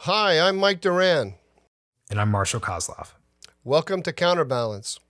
Hi, I'm Mike Duran. And I'm Marshall Kozlov. Welcome to Counterbalance.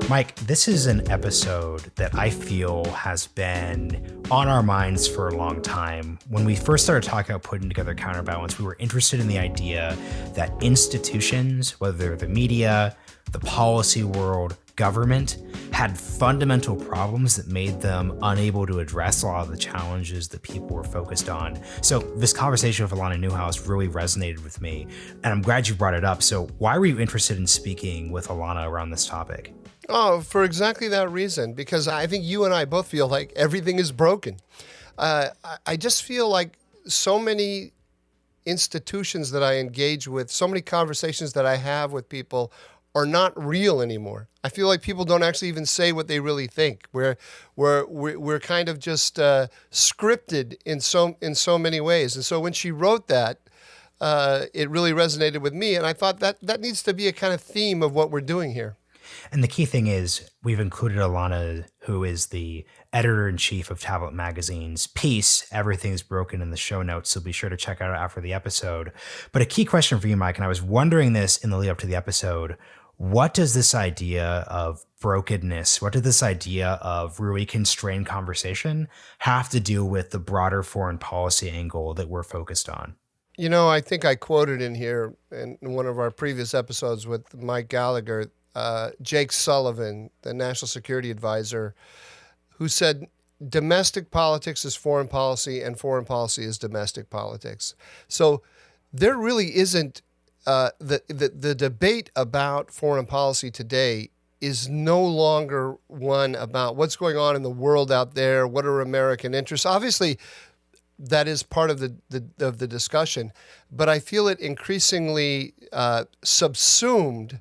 Mike, this is an episode that I feel has been on our minds for a long time. When we first started talking about putting together Counterbalance, we were interested in the idea that institutions, whether they're the media, the policy world, government, had fundamental problems that made them unable to address a lot of the challenges that people were focused on. So this conversation with Alana Newhouse really resonated with me, and I'm glad you brought it up. So why were you interested in speaking with Alana around this topic? Oh, for exactly that reason, because I think you and I both feel like everything is broken. I just feel like so many institutions that I engage with, so many conversations that I have with people are not real anymore. I feel like people don't actually even say what they really think. We're kind of just scripted in so many ways. And so when she wrote that, it really resonated with me, and I thought that needs to be a kind of theme of what we're doing here. And the key thing is we've included Alana, who is the editor-in-chief of Tablet Magazine's piece, Everything's Broken, in the show notes, so be sure to check it out after the episode. But a key question for you, Mike, and I was wondering this in the lead up to the episode, what does this idea of brokenness, what does this idea of really constrained conversation have to do with the broader foreign policy angle that we're focused on? You know, I think I quoted in here in one of our previous episodes with Mike Gallagher, Jake Sullivan, the National Security Advisor, who said domestic politics is foreign policy and foreign policy is domestic politics. So there really isn't the debate about foreign policy today is no longer one about what's going on in the world out there, what are American interests. Obviously, that is part of the discussion, but I feel it increasingly subsumed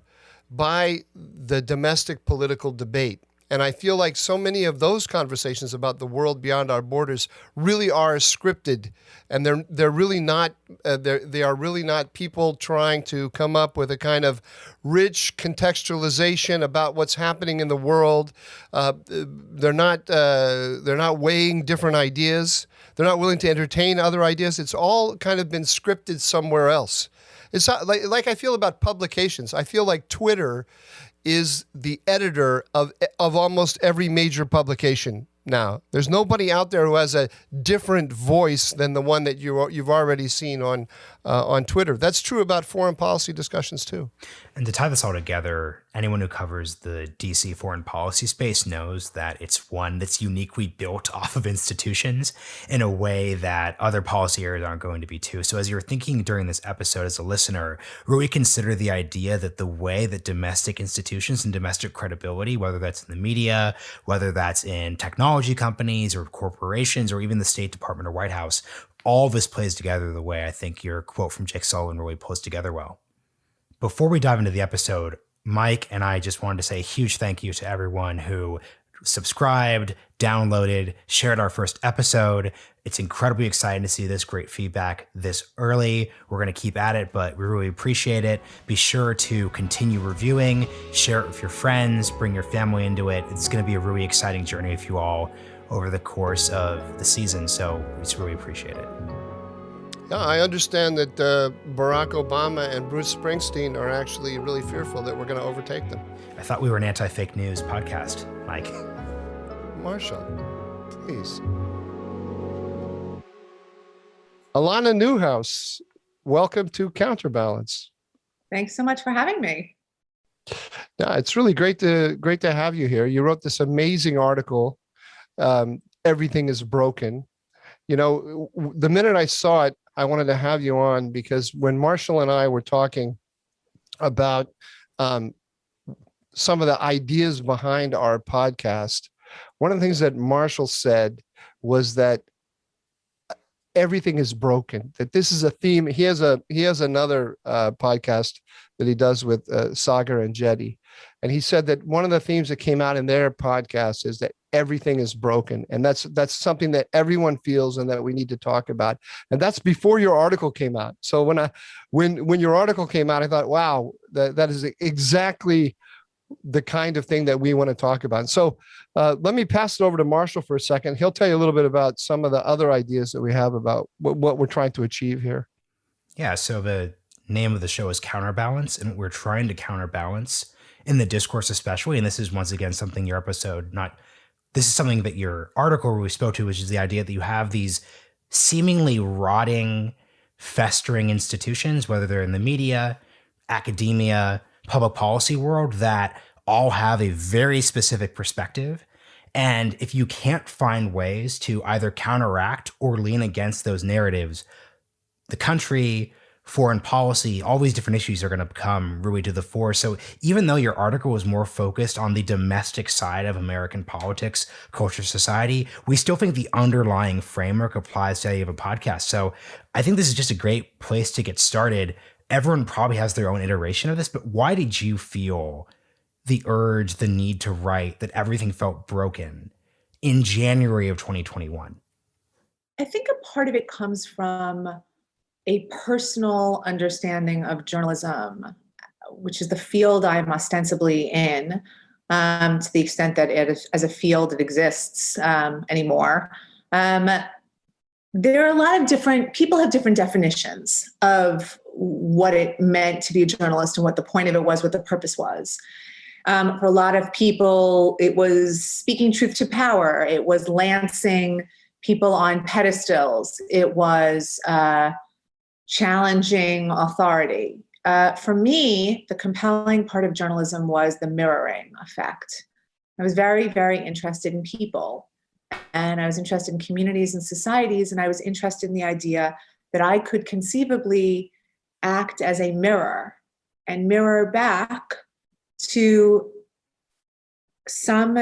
by the domestic political debate. And I feel like so many of those conversations about the world beyond our borders really are scripted, and they're really not they are really not people trying to come up with a kind of rich contextualization about what's happening in the world. They're not weighing different ideas. They're not willing to entertain other ideas. It's all kind of been scripted somewhere else. It's not, like I feel about publications. I feel like Twitter is the editor of almost every major publication now. There's nobody out there who has a different voice than the one that you've already seen on Twitter. That's true about foreign policy discussions too. And to tie this all together, anyone who covers the DC foreign policy space knows that it's one that's uniquely built off of institutions in a way that other policy areas aren't going to be too. So as you're thinking during this episode as a listener, really consider the idea that the way that domestic institutions and domestic credibility, whether that's in the media, whether that's in technology companies or corporations or even the State Department or White House, all this plays together the way I think your quote from Jake Sullivan really pulls together well. Before we dive into the episode, Mike and I just wanted to say a huge thank you to everyone who subscribed, downloaded, shared our first episode. It's incredibly exciting to see this great feedback this early. We're going to keep at it, but we really appreciate it. Be sure to continue reviewing, share it with your friends, bring your family into it. It's going to be a really exciting journey with you all over the course of the season, so we just really appreciate it. Yeah, I understand that Barack Obama and Bruce Springsteen are actually really fearful that we're going to overtake them. I thought we were an anti-fake news podcast, Mike. Marshall, please. Alana Newhouse, welcome to Counterbalance. Thanks so much for having me. Yeah, it's really great to have you here. You wrote this amazing article, Everything is Broken. You know, the minute I saw it, I wanted to have you on because when Marshall and I were talking about some of the ideas behind our podcast, one of the things that Marshall said was that everything is broken, that this is a theme. He has another podcast that he does with Sagar and Jetty. And he said that one of the themes that came out in their podcast is that everything is broken. And that's something that everyone feels and that we need to talk about. And that's before your article came out. So when your article came out, I thought, wow, that is exactly the kind of thing that we want to talk about. So let me pass it over to Marshall for a second. He'll tell you a little bit about some of the other ideas that we have about what we're trying to achieve here. Yeah, so the name of the show is Counterbalance, and we're trying to counterbalance in the discourse especially, and this is once again something your episode, not, this is something that your article really spoke to, which is the idea that you have these seemingly rotting, festering institutions, whether they're in the media, academia, public policy world, that all have a very specific perspective. And if you can't find ways to either counteract or lean against those narratives, the country, foreign policy, all these different issues are going to come really to the fore. So even though your article was more focused on the domestic side of American politics, culture, society, we still think the underlying framework applies to any of a podcast. So I think this is just a great place to get started. Everyone probably has their own iteration of this, but why did you feel the urge, the need to write that everything felt broken in January of 2021? I think a part of it comes from a personal understanding of journalism, which is the field I'm ostensibly in, to the extent that as a field it exists anymore. There are a lot of different, people have different definitions of what it meant to be a journalist and what the point of it was, what the purpose was. For a lot of people, it was speaking truth to power. It was lancing people on pedestals. It was challenging authority. For me, the compelling part of journalism was the mirroring effect. I was very, very interested in people, and I was interested in communities and societies, and I was interested in the idea that I could conceivably act as a mirror and mirror back to some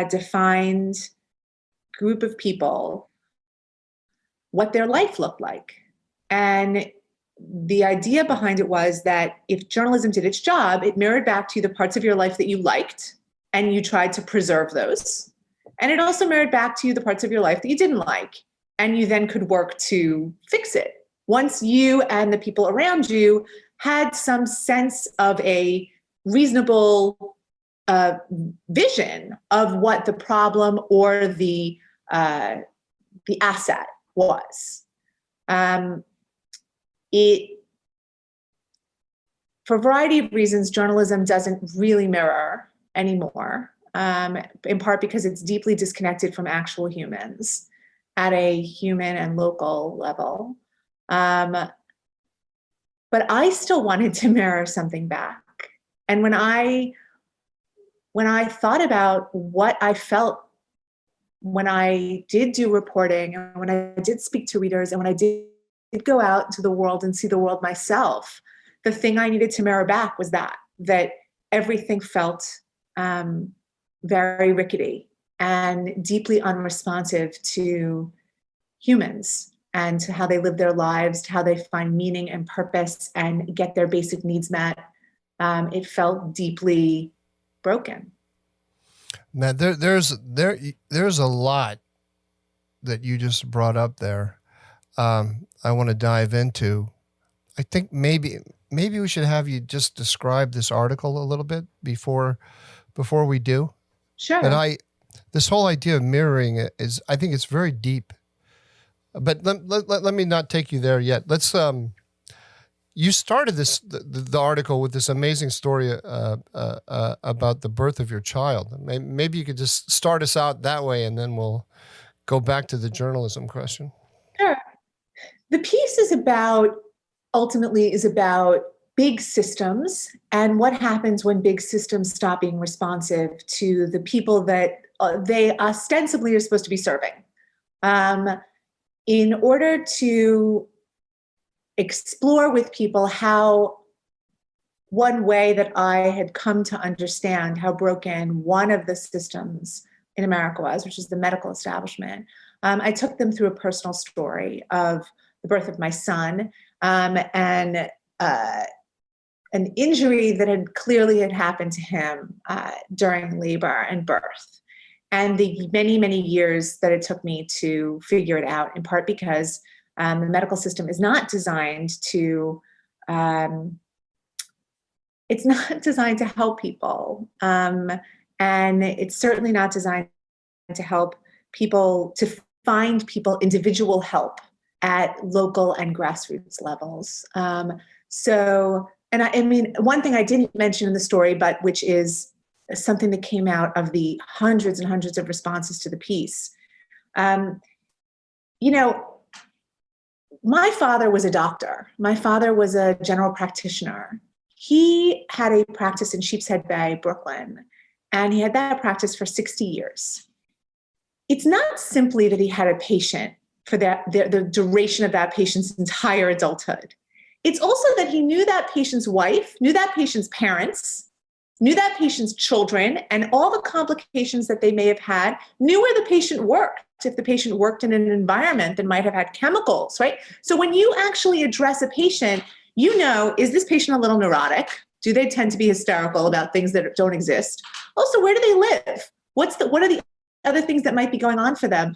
defined group of people what their life looked like. And the idea behind it was that if journalism did its job, it mirrored back to you the parts of your life that you liked, and you tried to preserve those. And it also mirrored back to you the parts of your life that you didn't like, and you then could work to fix it. Once you and the people around you had some sense of a reasonable vision of what the problem or the asset was. For a variety of reasons, journalism doesn't really mirror anymore, in part because it's deeply disconnected from actual humans at a human and local level. But I still wanted to mirror something back. And when I thought about what I felt when I did do reporting, and when I did speak to readers, and when I did go out to the world and see the world myself, the thing I needed to mirror back was that everything felt very rickety and deeply unresponsive to humans and to how they live their lives, to how they find meaning and purpose and get their basic needs met. It felt deeply broken. Now there's a lot that you just brought up there. I want to dive into. I think maybe we should have you just describe this article a little bit before we do. Sure. But this whole idea of mirroring is, I think it's very deep. But let me not take you there yet. Let's. You started the article with this amazing story about the birth of your child. Maybe you could just start us out that way, and then we'll go back to the journalism question. Sure. The piece is ultimately about big systems and what happens when big systems stop being responsive to the people that they ostensibly are supposed to be serving. In order to explore with people how one way that I had come to understand how broken one of the systems in America was, which is the medical establishment, I took them through a personal story of the birth of my son and an injury that had clearly happened to him during labor and birth. and the many, many years that it took me to figure it out, in part because the medical system is not designed to, it's not designed to help people. And it's certainly not designed to help people, to find people individual help at local and grassroots levels. And I mean, one thing I didn't mention in the story, but which is something that came out of the hundreds and hundreds of responses to the piece. You know, my father was a doctor. My father was a general practitioner. He had a practice in Sheepshead Bay, Brooklyn, and he had that practice for 60 years. It's not simply that he had a patient for the duration of that patient's entire adulthood. It's also that he knew that patient's wife, knew that patient's parents, knew that patient's children, and all the complications that they may have had, knew where the patient worked. If the patient worked in an environment that might have had chemicals, right? So when you actually address a patient, you know, is this patient a little neurotic? Do they tend to be hysterical about things that don't exist? Also, where do they live? What are the other things that might be going on for them?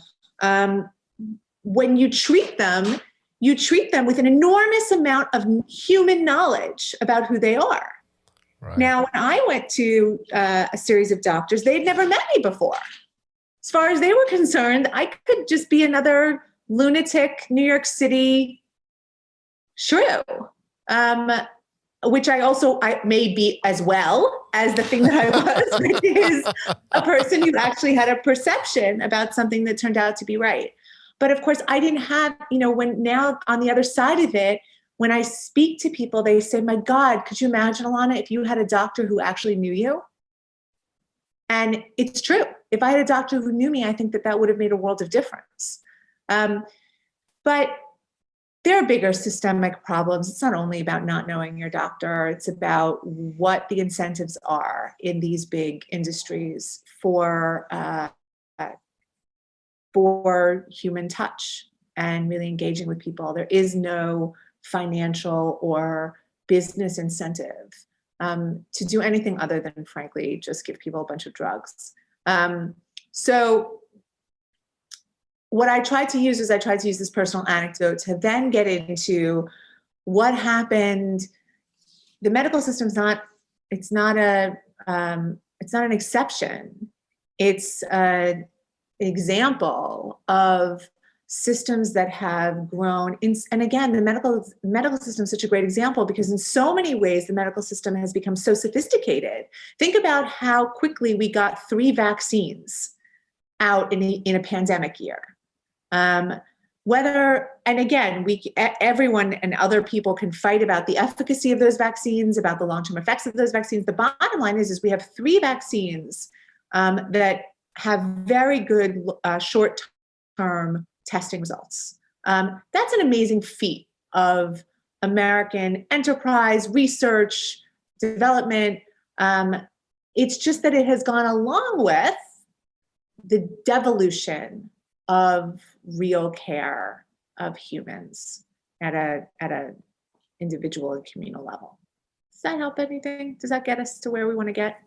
When you treat them with an enormous amount of human knowledge about who they are. Right. Now, when I went to a series of doctors, they'd never met me before. As far as they were concerned, I could just be another lunatic New York City shrew, which I may be as well as the thing that I was, which is a person who actually had a perception about something that turned out to be right. But of course, I didn't have, when now on the other side of it, when I speak to people, they say, my God, could you imagine, Alana, if you had a doctor who actually knew you? And it's true. If I had a doctor who knew me, I think that would have made a world of difference. But there are bigger systemic problems. It's not only about not knowing your doctor. It's about what the incentives are in these big industries for human touch and really engaging with people. There is no financial or business incentive to do anything other than, frankly, just give people a bunch of drugs. So what I tried to use this personal anecdote to then get into what happened. The medical system's it's not an exception. It's an example of systems that have grown. And again, the medical system is such a great example because in so many ways, the medical system has become so sophisticated. Think about how quickly we got 3 vaccines out in a pandemic year. And again, everyone and other people can fight about the efficacy of those vaccines, about the long-term effects of those vaccines. The bottom line is we have 3 vaccines that have very good short-term testing results. That's an amazing feat of American enterprise, research, development. It's just that it has gone along with the devolution of real care of humans at a individual and communal level. Does that help anything? Does that get us to where we want to get?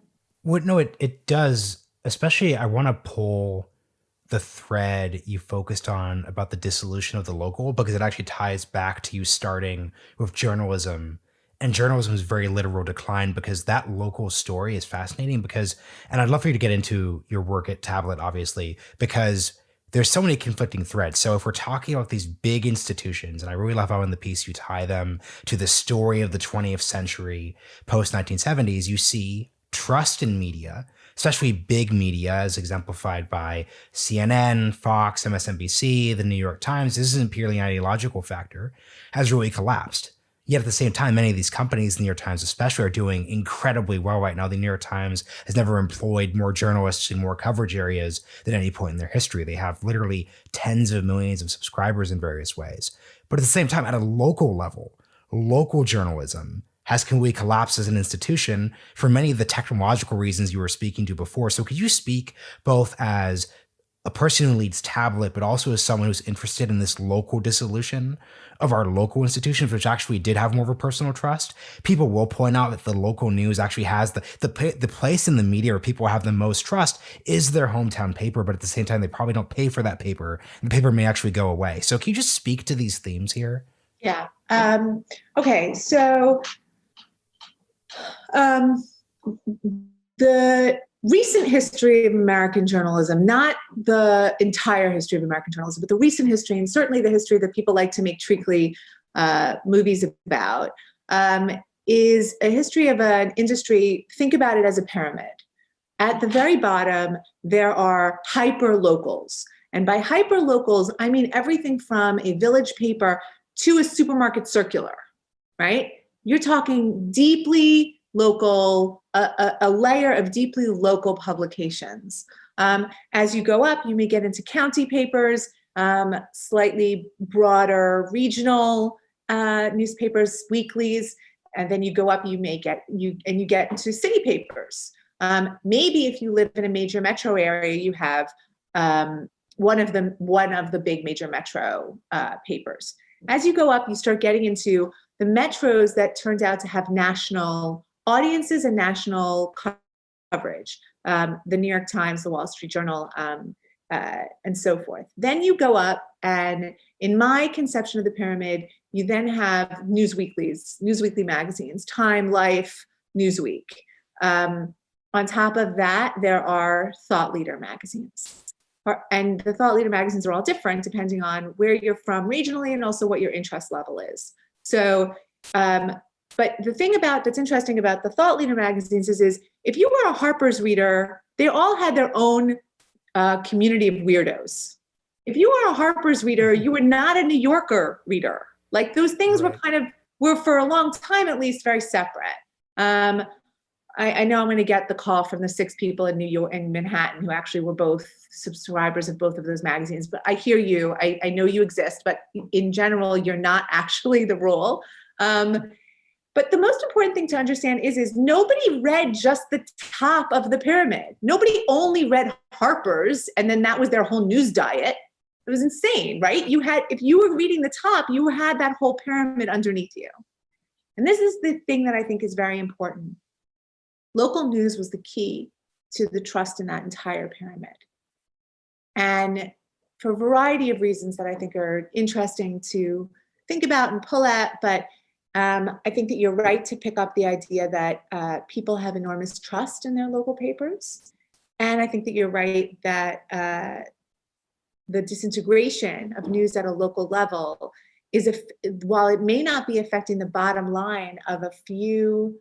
Well, no, it does. Especially, I want to pull the thread you focused on about the dissolution of the local, because it actually ties back to you starting with journalism and journalism's very literal decline, because that local story is fascinating and I'd love for you to get into your work at Tablet, obviously, because there's so many conflicting threads. So if we're talking about these big institutions, and I really love how in the piece you tie them to the story of the 20th century, post-1970s, you see trust in media, especially big media, as exemplified by CNN, Fox, MSNBC, the New York Times. This isn't purely an ideological factor, has really collapsed. Yet at the same time, many of these companies, the New York Times especially, are doing incredibly well right now. The New York Times has never employed more journalists in more coverage areas than any point in their history. They have literally tens of millions of subscribers in various ways. But at the same time, at a local level, local journalism has completely collapsed as an institution for many of the technological reasons you were speaking to before. So could you speak both as a person who leads Tablet, but also as someone who's interested in this local dissolution of our local institutions, which actually did have more of a personal trust. People will point out that the local news actually has the place in the media where people have the most trust is their hometown paper, but at the same time, they probably don't pay for that paper. The paper may actually go away. So can you just speak to these themes here? Yeah. Okay. So the recent history of American journalism, not the entire history of American journalism, but the recent history, and certainly the history that people like to make treacly movies about, is a history of an industry. Think about it as a pyramid. At the very bottom, there are hyper locals. And by hyper locals, I mean everything from a village paper to a supermarket circular, right? You're talking deeply local, a layer of deeply local publications. As you go up, you may get into county papers, slightly broader regional newspapers, weeklies, and then you go up, you get into city papers. Maybe if you live in a major metro area, you have one of the big major metro papers. As you go up, you start getting into the metros that turned out to have national audiences and national coverage, the New York Times, the Wall Street Journal, and so forth. Then you go up, and in my conception of the pyramid, you then have news weekly magazines, Time, Life, Newsweek. On top of that, there are thought leader magazines. And the thought leader magazines are all different depending on where you're from regionally and also what your interest level is. So, but the thing that's interesting about the thought leader magazines is if you were a Harper's reader, they all had their own community of weirdos. If you were a Harper's reader, you were not a New Yorker reader. Like those things were for a long time, at least, very separate. I know I'm going to get the call from the 6 people in New York and Manhattan who actually were both subscribers of both of those magazines, but I hear you. I know you exist, but in general, you're not actually the rule. But the most important thing to understand is nobody read just the top of the pyramid. Nobody only read Harper's and then that was their whole news diet. It was insane, right? If you were reading the top, you had that whole pyramid underneath you. And this is the thing that I think is very important. Local news was the key to the trust in that entire pyramid. And for a variety of reasons that I think are interesting to think about and pull at, but I think that you're right to pick up the idea that people have enormous trust in their local papers. And I think that you're right that the disintegration of news at a local level while it may not be affecting the bottom line of a few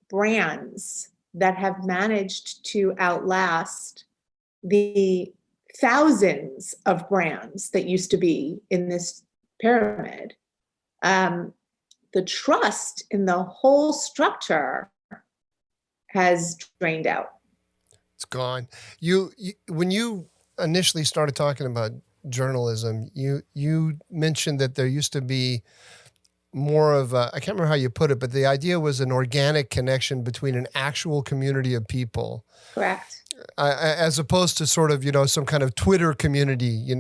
brands that have managed to outlast the thousands of brands that used to be in this pyramid, the trust in the whole structure has drained out. It's gone. When you initially started talking about journalism, you mentioned that there used to be more of I can't remember how you put it, but the idea was an organic connection between an actual community of people. Correct. As opposed to sort of, some kind of Twitter community,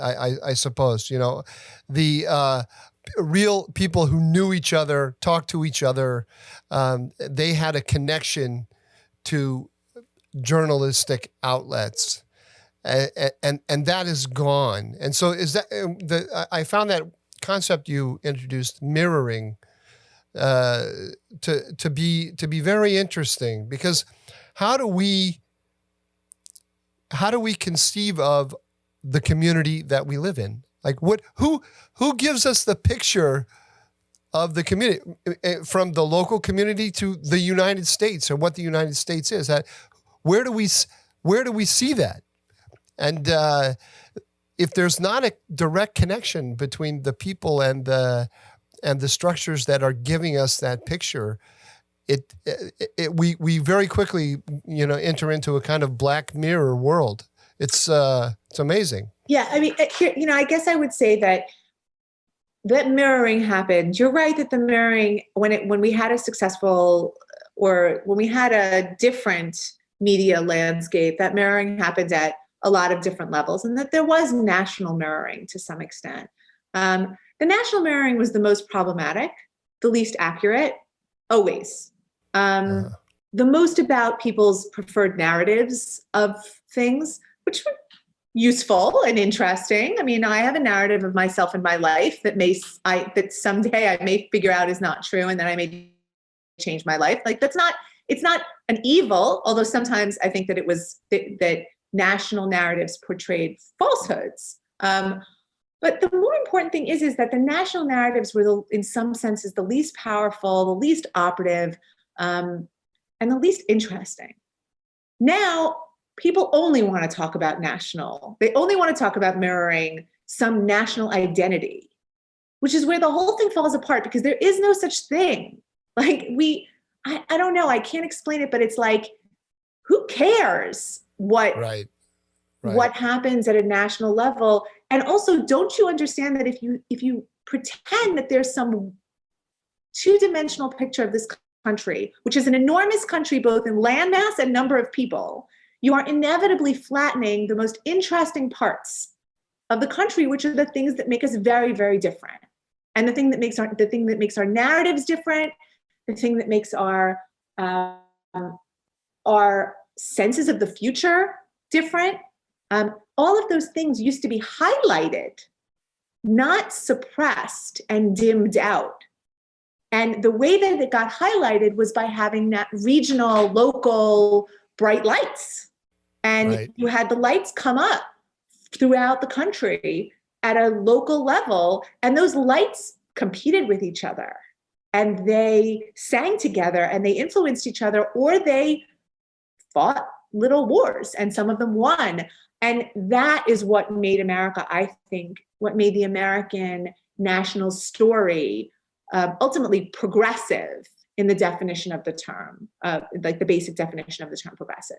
I suppose, the real people who knew each other, talked to each other, they had a connection to journalistic outlets, and that is gone. And so I found that concept you introduced, mirroring, to be very interesting, because how do we conceive of the community that we live in? Like who gives us the picture of the community, from the local community to the United States, or what the United States is? Where do we see that? And if there's not a direct connection between the people and the structures that are giving us that picture, we very quickly enter into a kind of Black Mirror world. It's amazing. Yeah, I mean, I guess I would say that mirroring happened. You're right that the mirroring, when we had a successful, or when we had a different media landscape, that mirroring happened at a lot of different levels, and that there was national mirroring to some extent. The national mirroring was the most problematic, the least accurate, always. The most about people's preferred narratives of things, which were useful and interesting. I mean, I have a narrative of myself and my life that someday I may figure out is not true, and then I may change my life. Like it's not an evil, although sometimes I think that it was that national narratives portrayed falsehoods. But the more important thing is that the national narratives were, in some senses, the least powerful, the least operative, and the least interesting. Now, people only want to talk about national. They only want to talk about mirroring some national identity, which is where the whole thing falls apart, because there is no such thing. Like I don't know, I can't explain it, but it's like, who cares what happens at a national level? And also, don't you understand that if you pretend that there's some two-dimensional picture of this country, which is an enormous country, both in landmass and number of people, you are inevitably flattening the most interesting parts of the country, which are the things that make us very, very different. And the thing that makes our narratives different, the thing that makes our senses of the future different. All of those things used to be highlighted, not suppressed and dimmed out. And the way that it got highlighted was by having that regional, local, bright lights. And you had the lights come up throughout the country at a local level, and those lights competed with each other, and they sang together, and they influenced each other, or they fought little wars, and some of them won. And that is what made America, I think, what made the American national story ultimately progressive in the definition of the term, like the basic definition of the term progressive.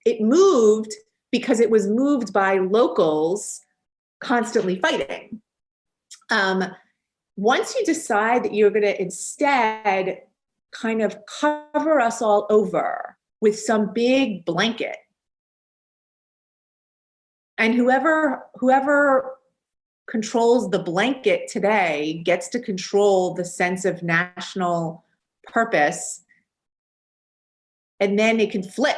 It moved because it was moved by locals constantly fighting. Once you decide that you're going to instead kind of cover us all over with some big blanket, and whoever controls the blanket today gets to control the sense of national purpose, and then it can flip.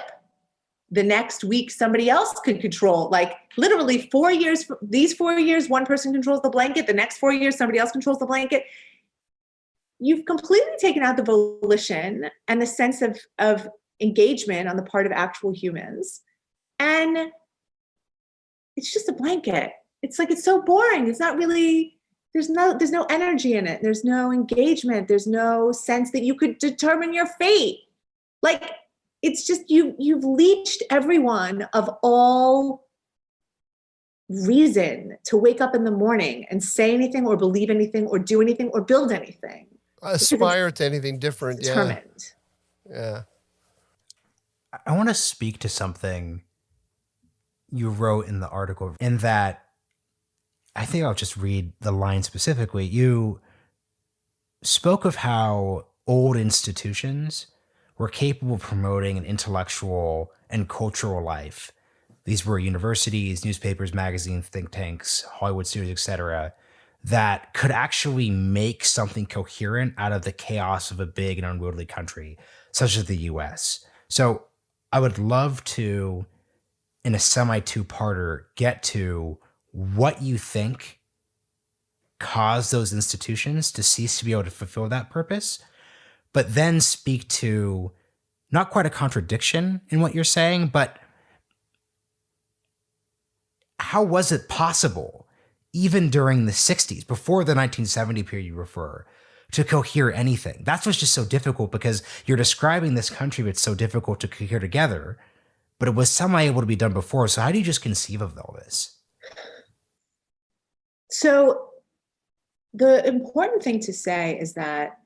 The next week, somebody else could control, like literally 4 years, these 4 years, one person controls the blanket. The next 4 years, somebody else controls the blanket. You've completely taken out the volition and the sense of engagement on the part of actual humans. And it's just a blanket. It's like, it's so boring. It's not really, there's no energy in it. There's no engagement. There's no sense that you could determine your fate. Like, it's just, you've leached everyone of all reason to wake up in the morning and say anything or believe anything or do anything or build anything. Aspire to anything different. Determined. Yeah. I want to speak to something you wrote in the article, in that I think I'll just read the line specifically. You spoke of how old institutions were capable of promoting an intellectual and cultural life. These were universities, newspapers, magazines, think tanks, Hollywood studios, etc., that could actually make something coherent out of the chaos of a big and unwieldy country, such as the US. So I would love to, in a semi-two-parter, get to what you think caused those institutions to cease to be able to fulfill that purpose, but then speak to not quite a contradiction in what you're saying, but how was it possible, even during the 60s, before the 1970 period you refer, to cohere anything? That's what's just so difficult, because you're describing this country that's so difficult to cohere together, but it was somehow able to be done before. So how do you just conceive of all this? So the important thing to say is that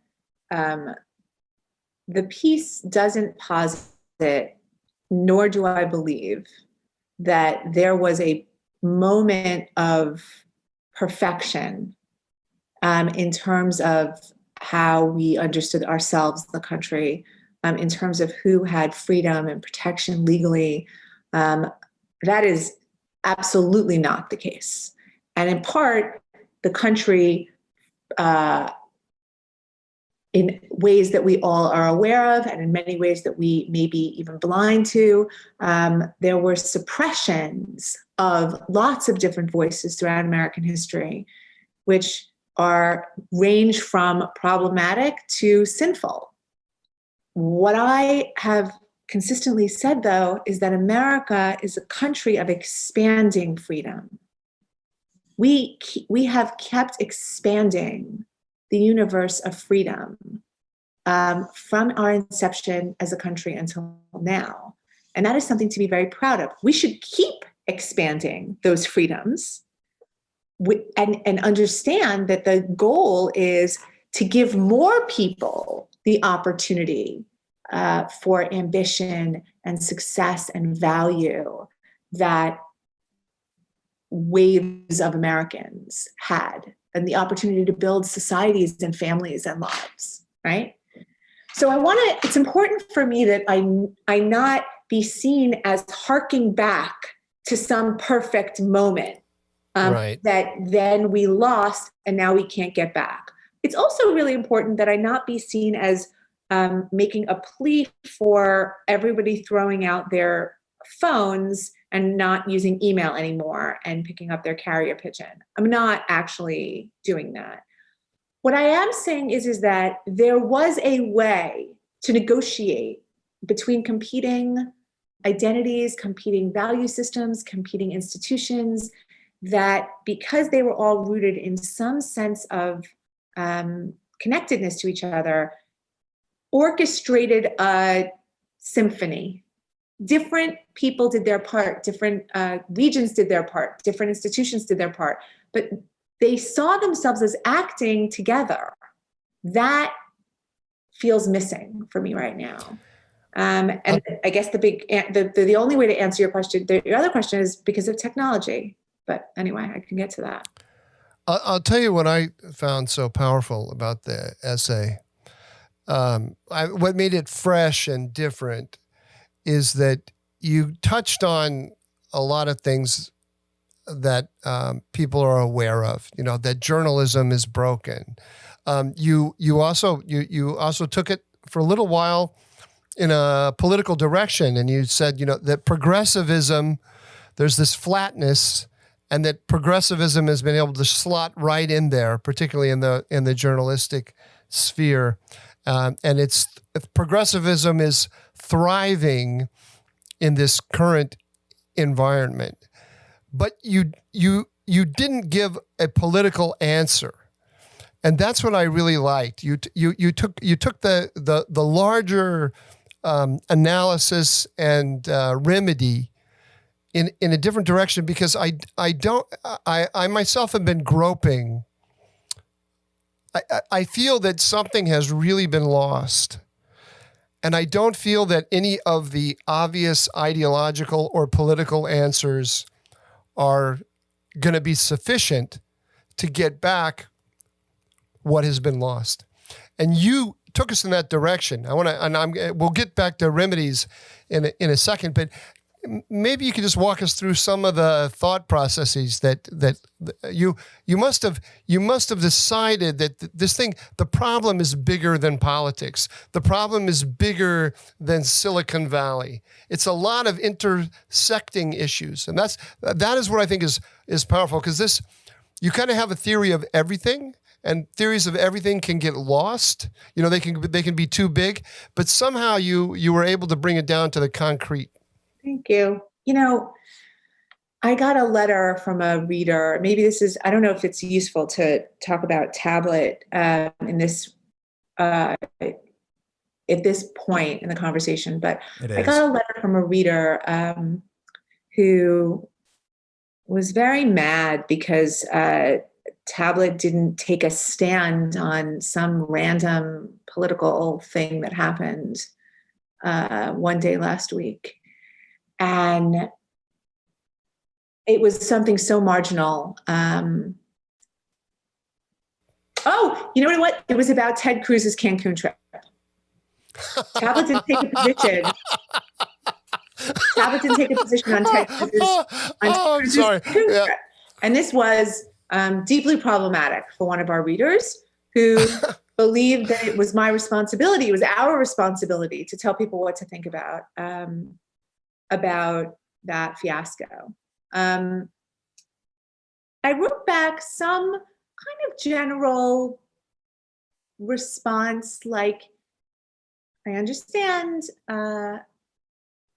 the piece doesn't posit, nor do I believe, that there was a moment of perfection in terms of how we understood ourselves, the country, in terms of who had freedom and protection legally. That is absolutely not the case. And in part, the country, in ways that we all are aware of, and in many ways that we may be even blind to, there were suppressions of lots of different voices throughout American history, which range from problematic to sinful. What I have consistently said, though, is that America is a country of expanding freedom. We have kept expanding the universe of freedom from our inception as a country until now. And that is something to be very proud of. We should keep expanding those freedoms and understand that the goal is to give more people the opportunity for ambition and success and value that waves of Americans had, and the opportunity to build societies and families and lives, right? So it's important for me that I not be seen as harking back to some perfect moment Right. that then we lost and now we can't get back. It's also really important that I not be seen as making a plea for everybody throwing out their phones and not using email anymore and picking up their carrier pigeon. I'm not actually doing that. What I am saying is that there was a way to negotiate between competing identities, competing value systems, competing institutions, that because they were all rooted in some sense of connectedness to each other, orchestrated a symphony. Different people did their part, different regions did their part, different institutions did their part, but they saw themselves as acting together. That feels missing for me right now. And I guess the only way to answer your question, your other question, is because of technology. But anyway, I can get to that. I'll tell you what I found so powerful about the essay. What made it fresh and different is that you touched on a lot of things that people are aware of. You know, that journalism is broken. You also took it for a little while in a political direction, and you said, you know, that progressivism, there's this flatness, and that progressivism has been able to slot right in there, particularly in the journalistic sphere. And progressivism is thriving in this current environment. But you didn't give a political answer, and that's what I really liked. You took the larger analysis and remedy in a different direction, because I myself have been groping. I feel that something has really been lost. And I don't feel that any of the obvious ideological or political answers are going to be sufficient to get back what has been lost. And you took us in that direction. We'll get back to remedies in a second, but maybe you could just walk us through some of the thought processes that you must have decided that this thing, the problem is bigger than politics. The problem is bigger than Silicon Valley. It's a lot of intersecting issues, and that is what I think is powerful, because you kind of have a theory of everything. And theories of everything can get lost. You know, they can be too big, but somehow you were able to bring it down to the concrete. Thank you. You know, I got a letter from a reader. Maybe I don't know if it's useful to talk about Tablet in this at this point in the conversation, but I got a letter from a reader who was very mad because Tablet didn't take a stand on some random political thing that happened one day last week. And it was something so marginal. Oh, you know what? It was about Ted Cruz's Cancun trip. Tablet didn't take a position. Tablet didn't take a position on Ted I'm sorry. Yeah. And this was deeply problematic for one of our readers who believed that it was my responsibility, it was our responsibility to tell people what to think about that fiasco. I wrote back some kind of general response like, I understand, I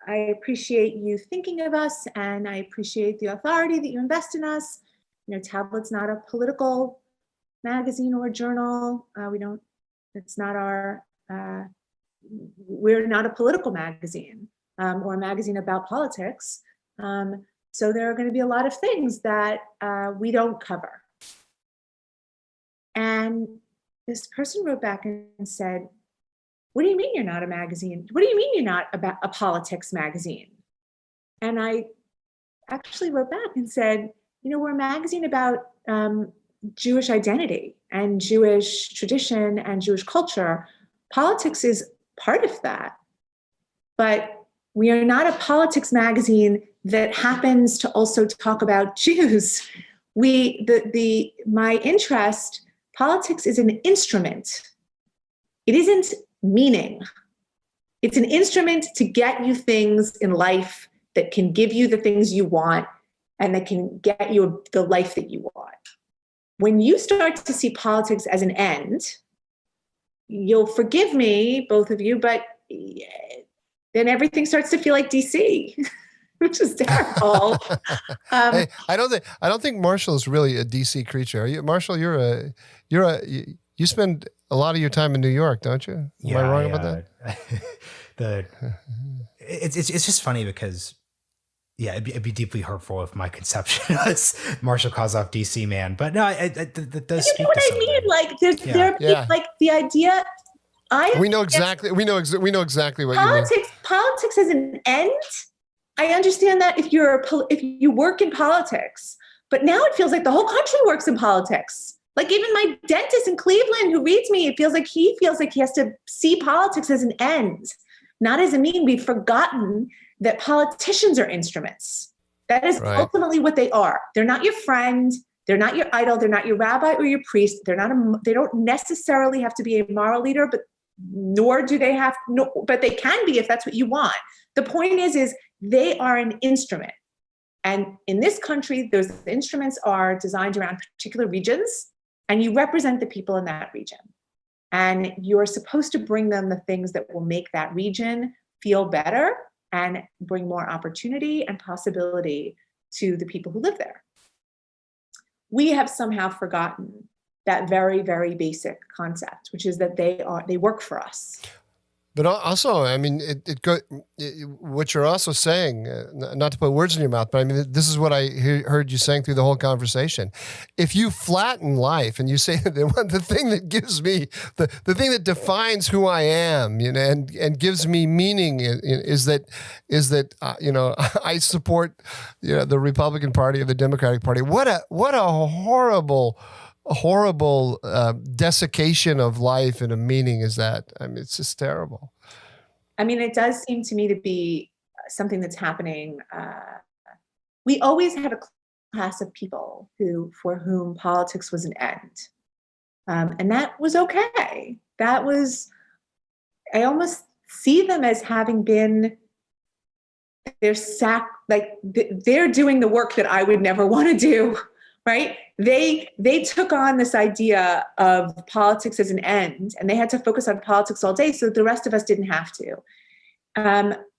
appreciate you thinking of us, and I appreciate the authority that you invest in us. You know, Tablet's not a political magazine or journal. It's not our, we're not a political magazine or a magazine about politics. So there are going to be a lot of things that we don't cover. And this person wrote back and said, what do you mean you're not a magazine? What do you mean you're not about a politics magazine? And I actually wrote back and said, you know, we're a magazine about Jewish identity and Jewish tradition and Jewish culture. Politics is part of that. But we are not a politics magazine that happens to also talk about Jews. My interest, politics is an instrument. It isn't meaning. It's an instrument to get you things in life that can give you the things you want and that can get you the life that you want. When you start to see politics as an end, you'll forgive me, both of you, but then everything starts to feel like DC, which is terrible. Hey, I don't think Marshall is really a DC creature. Are you, Marshall? You spend a lot of your time in New York, don't you? Am I wrong about that? It's just funny because, yeah, it'd be deeply hurtful if my conception was Marshall Kozoff DC man, but no, that does. You know what I mean? Like, there's like the idea. We know exactly what politics, you mean. Politics as an end. I understand that if you work in politics, but now it feels like the whole country works in politics. Like even my dentist in Cleveland who reads me, it feels like he has to see politics as an end, not as a mean. We've forgotten that politicians are instruments. That is ultimately what they are. They're not your friend. They're not your idol. They're not your rabbi or your priest. They don't necessarily have to be a moral leader, but but they can be if that's what you want. The point is they are an instrument. And in this country, those instruments are designed around particular regions, and you represent the people in that region. And you're supposed to bring them the things that will make that region feel better and bring more opportunity and possibility to the people who live there. We have somehow forgotten that very, very basic concept, which is that they work for us. But also, I mean, what you're also saying, not to put words in your mouth, but I mean, this is what I heard you saying through the whole conversation. If you flatten life and you say that the thing that gives me, the thing that defines who I am, you know, and gives me meaning is that you know, I support, you know, the Republican Party or the Democratic Party. What a horrible desiccation of life and a meaning is that. I mean, it's just terrible. I mean, it does seem to me to be something that's happening. We always had a class of people for whom politics was an end. And that was okay. I almost see them as having been, they're doing the work that I would never want to do. Right? They took on this idea of politics as an end, and they had to focus on politics all day so that the rest of us didn't have to.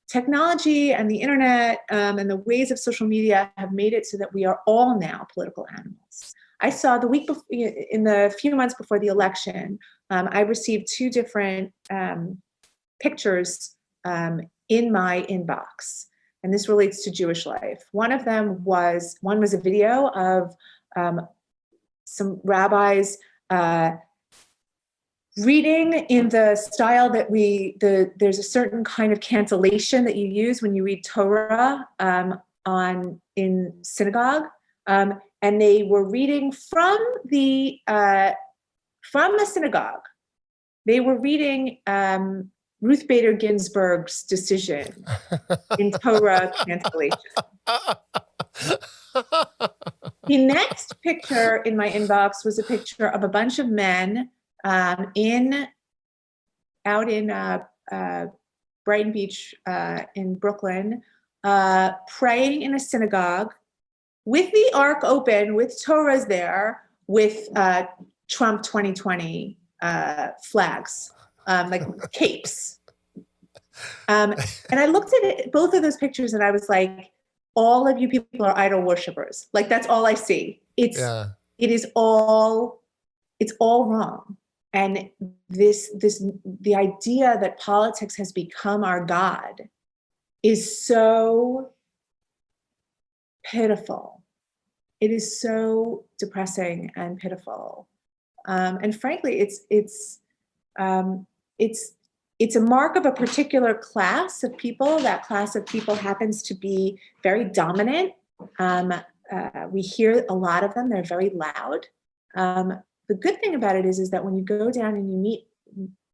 Technology and the internet and the ways of social media have made it so that we are all now political animals. I saw the week before, in the few months before the election, I received 2 different pictures in my inbox. And this relates to Jewish life. One was a video of some rabbis reading in the style that there's a certain kind of cantillation that you use when you read Torah in synagogue, and they were reading from the synagogue. They were reading Ruth Bader Ginsburg's decision in Torah cancellation. The next picture in my inbox was a picture of a bunch of men out in Brighton Beach in Brooklyn, praying in a synagogue with the ark open, with Torahs there, with Trump 2020 flags, like capes. And I looked at it, both of those pictures, and I was like, all of you people are idol worshipers. Like, that's all I see. It's all wrong. And the idea that politics has become our God is so pitiful. It is so depressing and pitiful. And frankly, it's a mark of a particular class of people. That class of people happens to be very dominant. We hear a lot of them. They're very loud. The good thing about it is that when you go down and you meet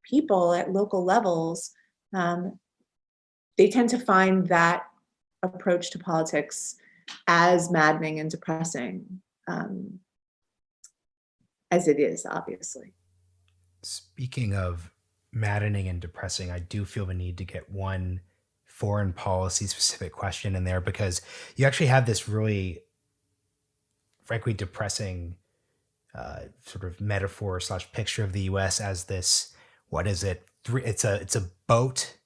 people at local levels, they tend to find that approach to politics as maddening and depressing as it is, obviously. Speaking of maddening and depressing, I do feel the need to get one foreign policy specific question in there, because you actually have this really, frankly, depressing sort of metaphor / picture of the U.S. as this, what is it? It's a boat.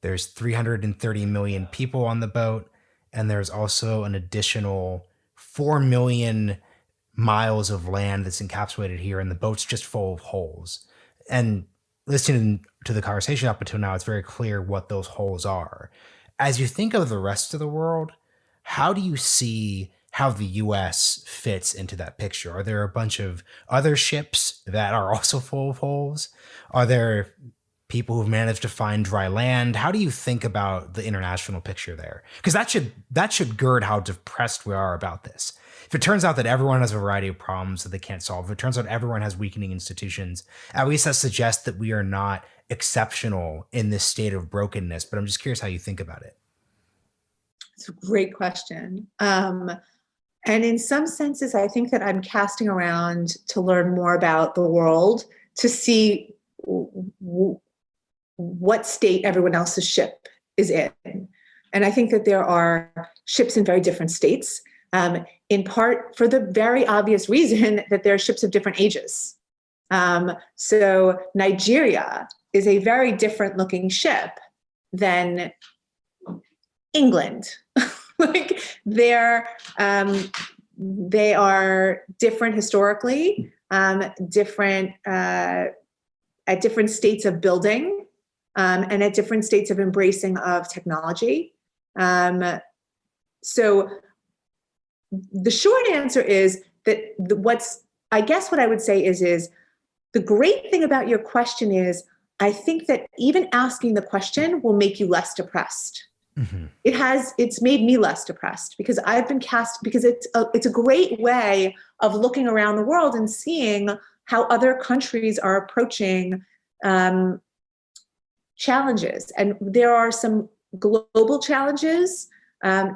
There's 330 million people on the boat, and there's also an additional 4 million miles of land that's encapsulated here, and the boat's just full of holes. And listening to the conversation up until now, it's very clear what those holes are. As you think of the rest of the world, how do you see how the U.S. fits into that picture? Are there a bunch of other ships that are also full of holes? Are there people who've managed to find dry land? How do you think about the international picture there? Because that should gird how depressed we are about this. If it turns out that everyone has a variety of problems that they can't solve, if it turns out everyone has weakening institutions, at least that suggests that we are not exceptional in this state of brokenness. But I'm just curious how you think about it. It's a great question. And in some senses, I think that I'm casting around to learn more about the world, to see what state everyone else's ship is in. And I think that there are ships in very different states, in part for the very obvious reason that there are ships of different ages. So Nigeria is a very different looking ship than England. Like they are different historically, different at different states of building, and at different states of embracing of technology. So the short answer is that what I would say is the great thing about your question is I think that even asking the question will make you less depressed. Mm-hmm. It's made me less depressed because I've been because it's a great way of looking around the world and seeing how other countries are approaching challenges. And there are some global challenges.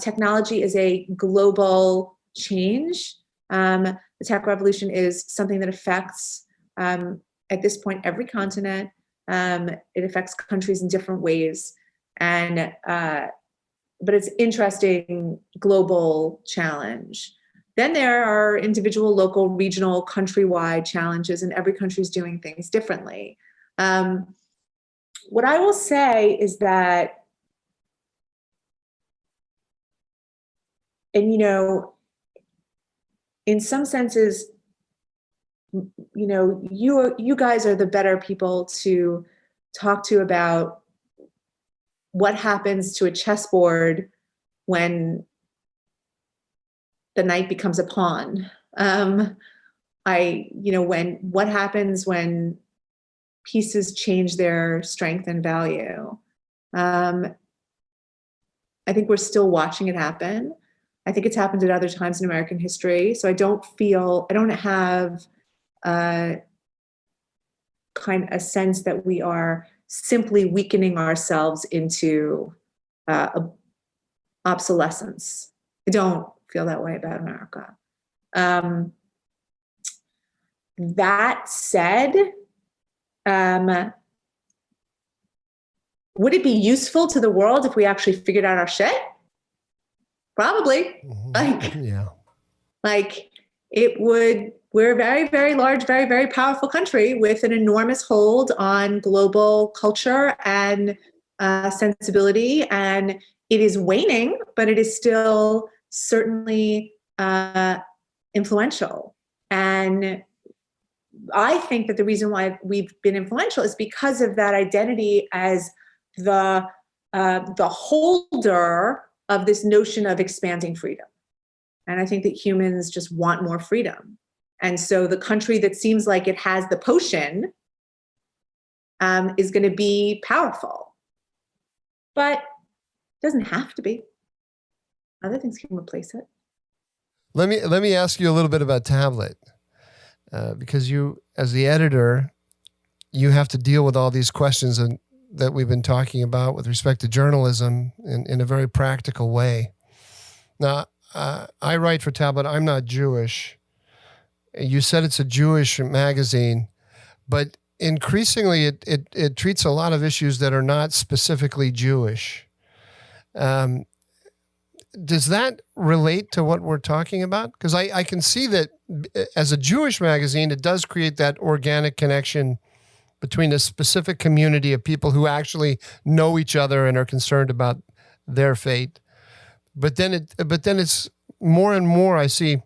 Technology is a global change. The tech revolution is something that affects, at this point, every continent. It affects countries in different ways. But it's interesting global challenge. Then there are individual, local, regional, countrywide challenges, and every country is doing things differently. What I will say is that, and in some senses, you guys are the better people to talk to about what happens to a chessboard when the knight becomes a pawn. What happens when pieces change their strength and value. I think we're still watching it happen. I think it's happened at other times in American history. So I don't have kind of a sense that we are simply weakening ourselves into obsolescence. I don't feel that way about America. That said, would it be useful to the world if we actually figured out our shit? Probably. Like it would. We're a very, very large, very, very powerful country with an enormous hold on global culture and sensibility. And it is waning, but it is still certainly influential. And I think that the reason why we've been influential is because of that identity as the holder of this notion of expanding freedom. And I think that humans just want more freedom. And so the country that seems like it has the potion is going to be powerful. But it doesn't have to be. Other things can replace it. Let me ask you a little bit about Tablet. Because you, as the editor, you have to deal with all these questions that we've been talking about with respect to journalism in a very practical way. Now, I write for Tablet. I'm not Jewish. You said it's a Jewish magazine, but increasingly it treats a lot of issues that are not specifically Jewish. Does that relate to what we're talking about? Because I can see that as a Jewish magazine, it does create that organic connection between a specific community of people who actually know each other and are concerned about their fate. But then it's more and more I see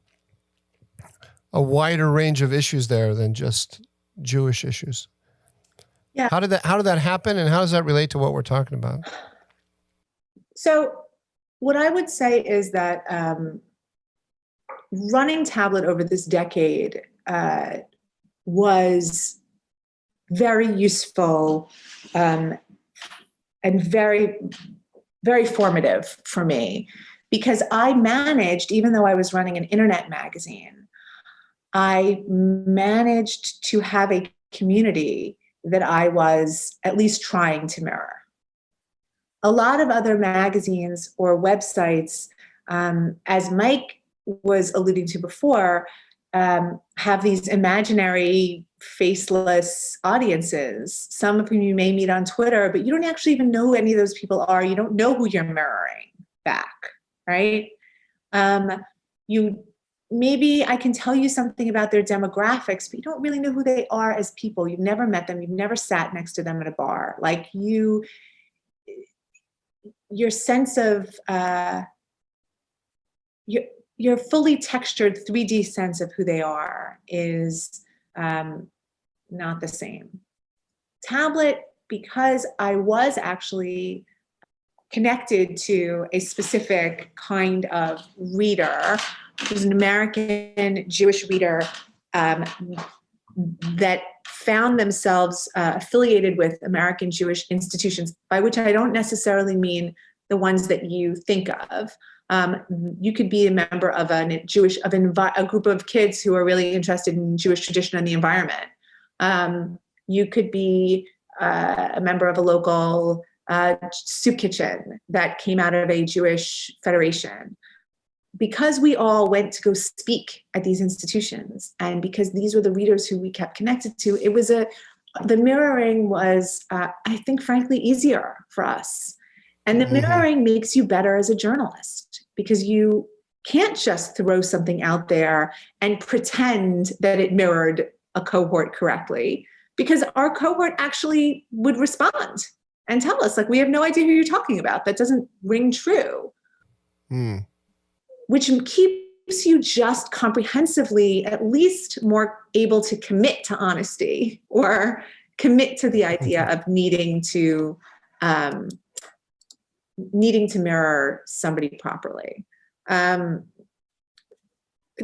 a wider range of issues there than just Jewish issues. Yeah. How did that happen, and how does that relate to what we're talking about? So what I would say is that running Tablet over this decade was very useful and very, very formative for me, because I managed, even though I was running an internet magazine, I managed to have a community that I was at least trying to mirror. A lot of other magazines or websites, as Mike was alluding to before, have these imaginary faceless audiences, some of whom you may meet on Twitter, but you don't actually even know who any of those people are. You don't know who you're mirroring back, right? Maybe I can tell you something about their demographics, but you don't really know who they are as people. You've never met them. You've never sat next to them at a bar. Like your sense of your fully textured 3D sense of who they are is not the same. Tablet, because I was actually connected to a specific kind of reader, who's an American Jewish reader that found themselves affiliated with American Jewish institutions, by which I don't necessarily mean the ones that you think of. You could be a member of a group of kids who are really interested in Jewish tradition and the environment. You could be a member of a local soup kitchen that came out of a Jewish federation. Because we all went to go speak at these institutions, and because these were the readers who we kept connected to, the mirroring was, I think, frankly, easier for us. And the mirroring makes you better as a journalist, because you can't just throw something out there and pretend that it mirrored a cohort correctly, because our cohort actually would respond and tell us, like, we have no idea who you're talking about. That doesn't ring true. Which keeps you just comprehensively at least more able to commit to honesty, or commit to the idea of needing to mirror somebody properly. Then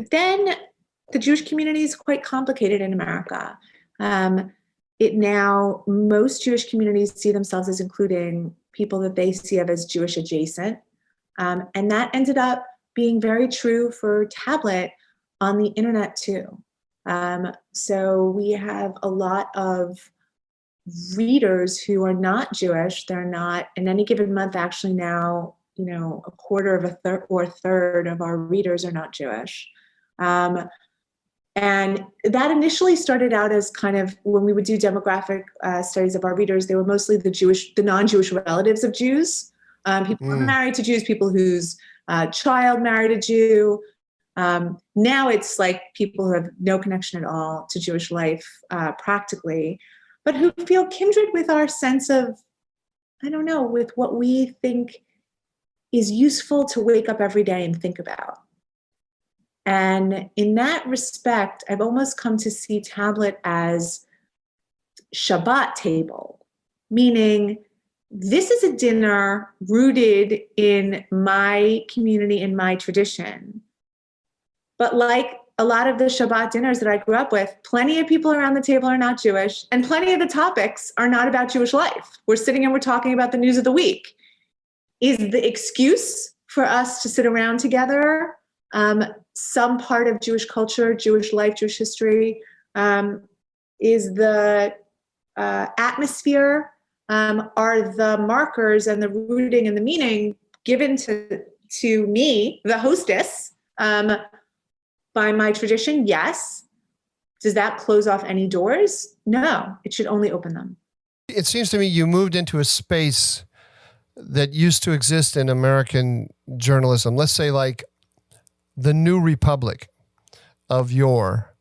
the Jewish community is quite complicated in America. Most Jewish communities see themselves as including people that they see of as Jewish adjacent. And that ended up being very true for Tablet on the internet too. So we have a lot of readers who are not Jewish. They're not, in any given month, actually now, a quarter of a third of our readers are not Jewish. And that initially started out as kind of, when we would do demographic studies of our readers, they were mostly the non-Jewish relatives of Jews, people who are married to Jews, people whose child married a Jew. Now it's like people who have no connection at all to Jewish life practically, but who feel kindred with our sense of, with what we think is useful to wake up every day and think about. And in that respect, I've almost come to see tablet as Shabbat table, meaning this is a dinner rooted in my community, in my tradition. But like a lot of the Shabbat dinners that I grew up with, plenty of people around the table are not Jewish, and plenty of the topics are not about Jewish life. We're sitting and we're talking about the news of the week. Is the excuse for us to sit around together some part of Jewish culture, Jewish life, Jewish history? Is the atmosphere, are the markers and the rooting and the meaning given to me, the hostess, by my tradition? Yes. Does that close off any doors? No, it should only open them. It seems to me you moved into a space that used to exist in American journalism. Let's say like the New Republic of yore.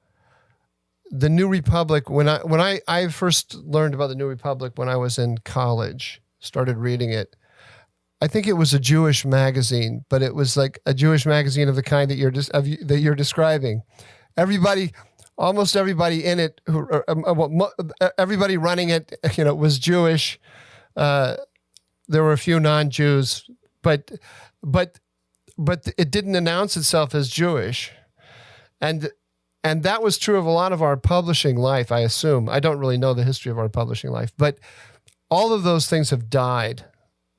The New Republic, when I first learned about the New Republic when I was in college, started reading it, I think it was a Jewish magazine, but it was like a Jewish magazine of the kind that you're describing. Almost everybody in it, everybody running it, was Jewish. There were a few non-Jews, but it didn't announce itself as Jewish, and that was true of a lot of our publishing life, I assume. I don't really know the history of our publishing life, but all of those things have died.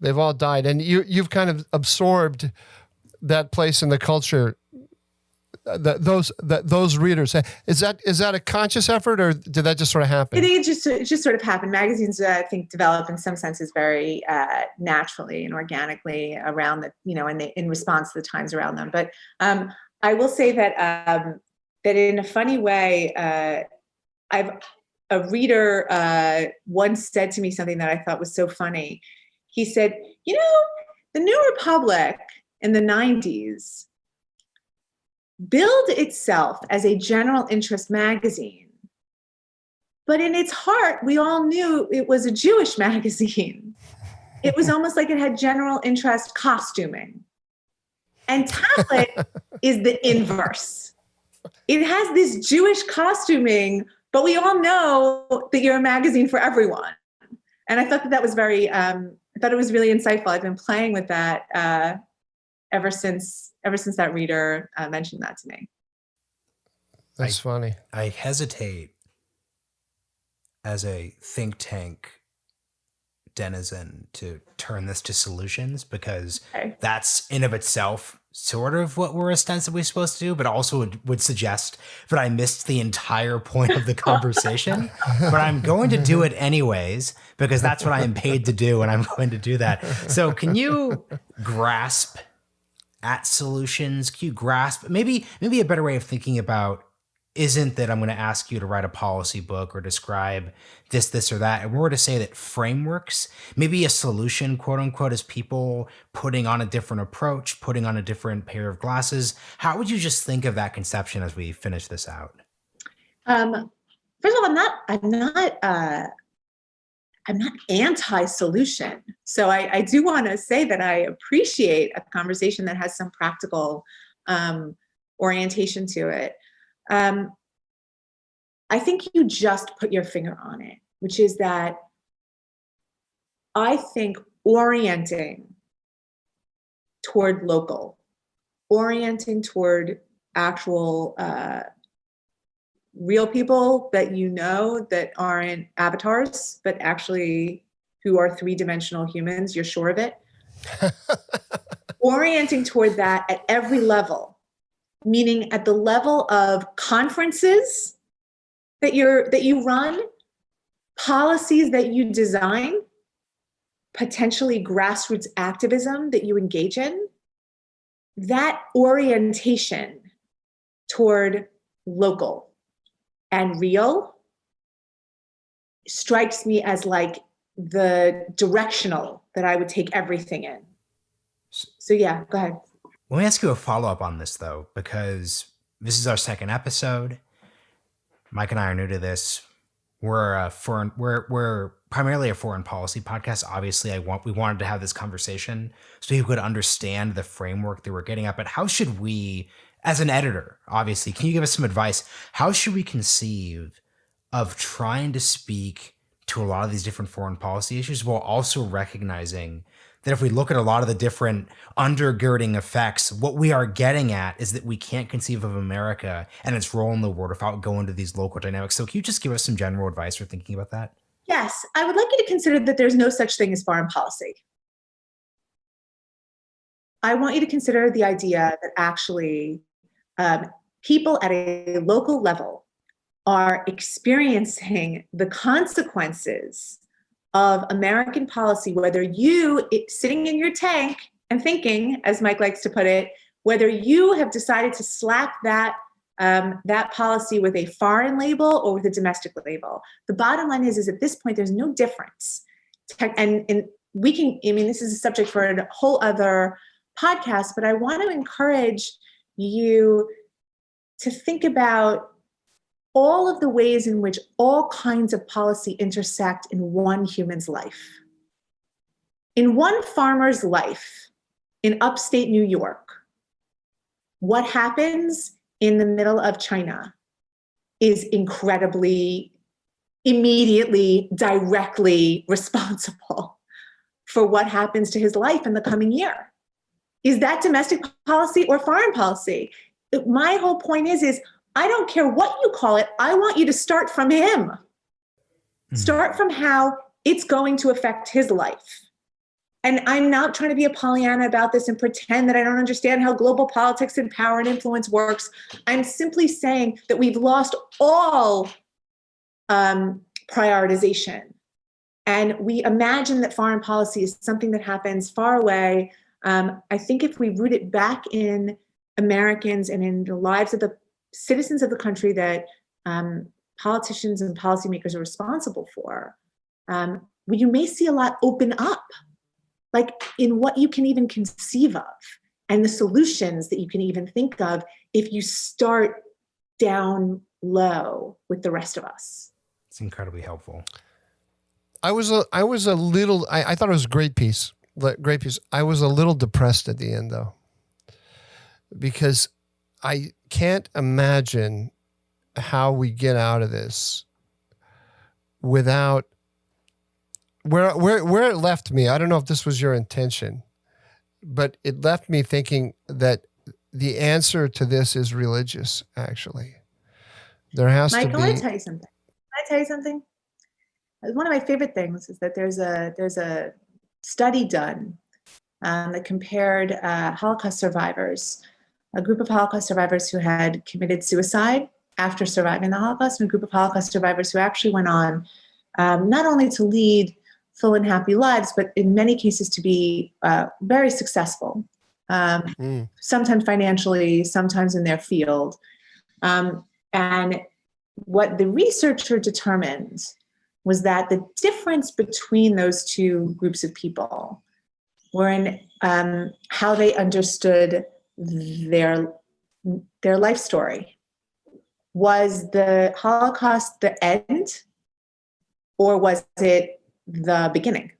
They've all died, and you've kind of absorbed that place in the culture. Those readers. Is that a conscious effort, or did that just sort of happen? I think it just sort of happened. Magazines, I think, develop in some senses very naturally and organically around the, and in response to the times around them. But I will say that in a funny way, a reader once said to me something that I thought was so funny. He said, the New Republic in the 90s billed itself as a general interest magazine, but in its heart, we all knew it was a Jewish magazine. It was almost like it had general interest costuming. And Tablet is the inverse. It has this Jewish costuming, but we all know that you're a magazine for everyone. And I thought that was I thought it was really insightful. I've been playing with that ever since that reader mentioned that to me. That's funny. I hesitate as a think tank denizen to turn this to solutions, because that's in of itself sort of what we're ostensibly supposed to do, but also would suggest that I missed the entire point of the conversation. But I'm going to do it anyways, because that's what I am paid to do, and I'm going to do that. So can you grasp at solutions? Can you grasp maybe a better way of thinking about isn't that I'm going to ask you to write a policy book or describe this or that. And we're to say that frameworks, maybe a solution, quote unquote, is people putting on a different approach, putting on a different pair of glasses. How would you just think of that conception as we finish this out? First of all, I'm not anti-solution. So I do want to say that I appreciate a conversation that has some practical orientation to it. I think you just put your finger on it, which is that I think orienting toward local, orienting toward actual real people that that aren't avatars, but actually who are three-dimensional humans, you're sure of it. Orienting toward that at every level, meaning at the level of conferences that you run, policies that you design, potentially grassroots activism that you engage in, that orientation toward local and real strikes me as like the directional that I would take everything in. So yeah, go ahead. Let me ask you a follow-up on this, though, because this is our second episode. Mike and I are new to this. We're primarily a foreign policy podcast. Obviously, we wanted to have this conversation so you could understand the framework that we're getting at. But how should we, as an editor, obviously, can you give us some advice? How should we conceive of trying to speak to a lot of these different foreign policy issues while also recognizing that if we look at a lot of the different undergirding effects, what we are getting at is that we can't conceive of America and its role in the world without going to these local dynamics. So can you just give us some general advice for thinking about that? Yes, I would like you to consider that there's no such thing as foreign policy. I want you to consider the idea that actually people at a local level are experiencing the consequences of American policy, whether you sitting in your tank and thinking, as Mike likes to put it, whether you have decided to slap that policy with a foreign label or with a domestic label. The bottom line is at this point, there's no difference. And we can, I mean, this is a subject for a whole other podcast, but I want to encourage you to think about all of the ways in which all kinds of policy intersect in one human's life. In one farmer's life in upstate New York, what happens in the middle of China is incredibly, immediately, directly responsible for what happens to his life in the coming year. Is that domestic policy or foreign policy? My whole point is I don't care what you call it. I want you to start from him. Start from how it's going to affect his life. And I'm not trying to be a Pollyanna about this and pretend that I don't understand how global politics and power and influence works. I'm simply saying that we've lost all prioritization. And we imagine that foreign policy is something that happens far away. I think if we root it back in Americans and in the lives of the citizens of the country that politicians and policymakers are responsible for, you may see a lot open up, like in what you can even conceive of and the solutions that you can even think of if you start down low with the rest of us. It's incredibly helpful. I thought it was a great piece. I was a little depressed at the end though, because I can't imagine how we get out of this without where it left me. I don't know if this was your intention, but it left me thinking that the answer to this is religious, actually. There has Mike, to be. I want to tell you something. Can I tell you something? One of my favorite things is that there's a study done that compared Holocaust survivors, a group of Holocaust survivors who had committed suicide after surviving the Holocaust, and a group of Holocaust survivors who actually went on not only to lead full and happy lives, but in many cases to be very successful, sometimes financially, sometimes in their field. And what the researcher determined was that the difference between those two groups of people were in how they understood their life story. Was the Holocaust the end, or was it the beginning?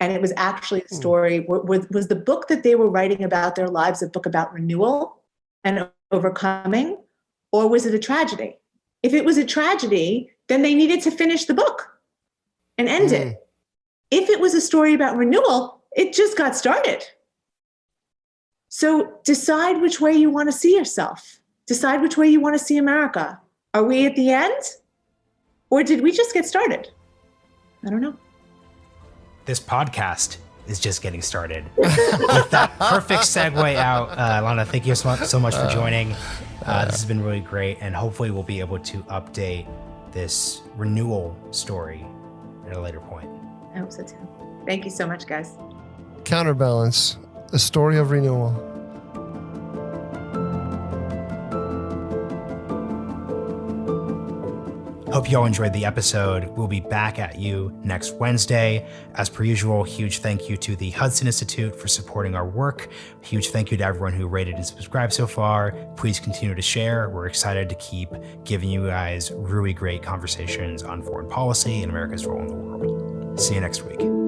And it was actually the story, was the book that they were writing about their lives a book about renewal and overcoming, or was it a tragedy? If it was a tragedy, then they needed to finish the book and end it. If it was a story about renewal, it just got started. So decide which way you want to see yourself. Decide which way you want to see America. Are we at the end? Or did we just get started? I don't know. This podcast is just getting started. With that perfect segue out, Alana, thank you so much for joining. This has been really great, and hopefully we'll be able to update this renewal story at a later point. I hope so too. Thank you so much, guys. Counterbalance, a story of renewal. Hope you all enjoyed the episode. We'll be back at you next Wednesday. As per usual, huge thank you to the Hudson Institute for supporting our work. Huge thank you to everyone who rated and subscribed so far. Please continue to share. We're excited to keep giving you guys really great conversations on foreign policy and America's role in the world. See you next week.